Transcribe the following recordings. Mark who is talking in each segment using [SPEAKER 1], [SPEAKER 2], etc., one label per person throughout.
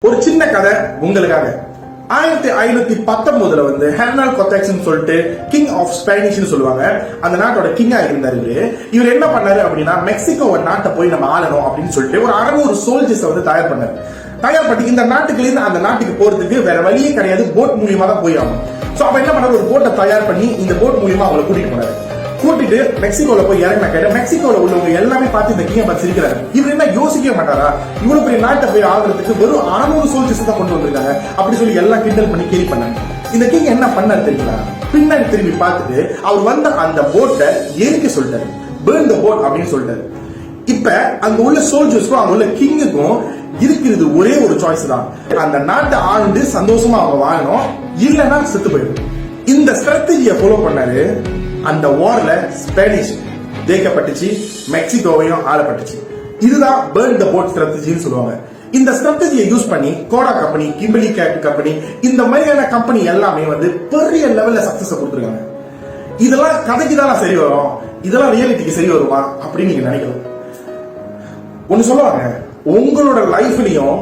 [SPEAKER 1] ஒரு சின்ன கதை உங்களுக்காக. 1519 வந்து ஹெர்னல் கொர்டெக்ஸ் சொல்லிட்டு கிங் ஆஃப் ஸ்பானிஷ் சொல்லுவாங்க, அந்த நாட்டோட கிங்கா இருந்தாரு. இவர் என்ன பண்ணாரு அப்படின்னா, மெக்சிகோ நாட்டை போய் நம்ம ஆளணும் அப்படின்னு சொல்லிட்டு ஒரு 600 சோல்ஜர்ஸ் வந்து தயார் பண்ணாரு. தயார் பண்ணி இந்த நாட்டுக்குள்ள இருந்து அந்த நாட்டுக்கு போறதுக்கு வேற வழியே கிடையாது, போட் மூலியமா தான் போய் ஆகணும். சோ அப்ப என்ன பண்ணாரு, ஒரு போட்டை தயார் பண்ணி இந்த போட் மூலியமா அவங்களை கூட்டிட்டு போனாரு. கூட்டிட்டு மெக்சிகோல போய் இறங்கின கேட்ட மெக்சிகோல உள்ளவங்க எல்லாமே பார்த்து இந்த கிங்க பார்த்து சிரிக்கிறாரு. இவர் என்ன யோசிக்க மாட்டாரா, இவ்வளவு பெரிய நாட்டை போய் ஆளுறதுக்கு வெறும் 600 சோல்ஜர்ஸ் தான் கொண்டு வந்திருக்காங்க அப்படி சொல்லி எல்லாம் கிண்டல் பண்ணி கேலி பண்ணாங்க. இந்த கிங் என்ன பண்ணாரு தெரியுங்களா, பின்னாடி திரும்பி பார்த்துட்டு அவர் வந்த அந்த போட்டை எரிக்க சொல்லிட்டாரு, burn the boat அப்படின்னு சொல்லிட்டாரு. இப்ப அங்க உள்ள சோல்ஜர்ஸ்க்கும் அங்க உள்ள கிங்குக்கும் இருக்கிறது ஒரே ஒரு சாய்ஸ் தான், அந்த நாட்டை ஆண்டு சந்தோஷமா அவங்க வாழணும், இல்லைன்னா செத்து போயிடும். இந்த ஸ்ட்ராட்டஜியை ஃபாலோ பண்ணாரு. அந்த வார்ல ஸ்பானிஷ் ஜெயிக்கப்பட்டுச்சு, மெக்சிகோவையும் ஆளப்பட்டுச்சு. இதுதான் burn the boat ஸ்ட்ராட்டஜின்னு சொல்லுவாங்க. இந்த ஸ்ட்ராட்டஜியை யூஸ் பண்ணி கோடா கம்பெனி, கிம்பர்லி கேட் கம்பெனி, இந்த மாதிரியான கம்பெனி எல்லாமே வந்து பெரிய லெவல்ல சக்சஸ் கொடுத்துருக்காங்க. இதெல்லாம் கதைக்கு தான் சரி வரும், இதெல்லாம் ரியாலிட்டிக்கு சரி வருமா அப்படின்னு நீங்க நினைக்கலாம். ஒன்னு சொல்லுவாங்க, உங்களோட லைஃப்லயும்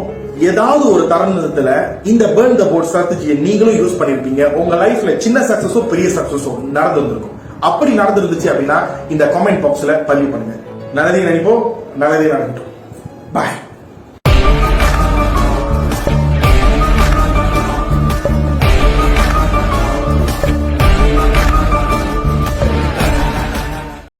[SPEAKER 1] ஏதாவது ஒரு தருணத்துல இந்த burn the boat ஸ்ட்ராட்டஜியை நீங்களும் யூஸ் பண்ணிருப்பீங்க. உங்க லைஃப்ல சின்ன சக்சஸோ பெரிய சக்சஸோ நடந்திருக்கும். அப்படி நடந்துருந்துச்சு அப்படின்னா இந்த கமெண்ட் பாக்ஸ்ல பதிவு பண்ணுங்க. நல்லதே நினைப்போம், நல்லதே நடக்கட்டும். பாய்.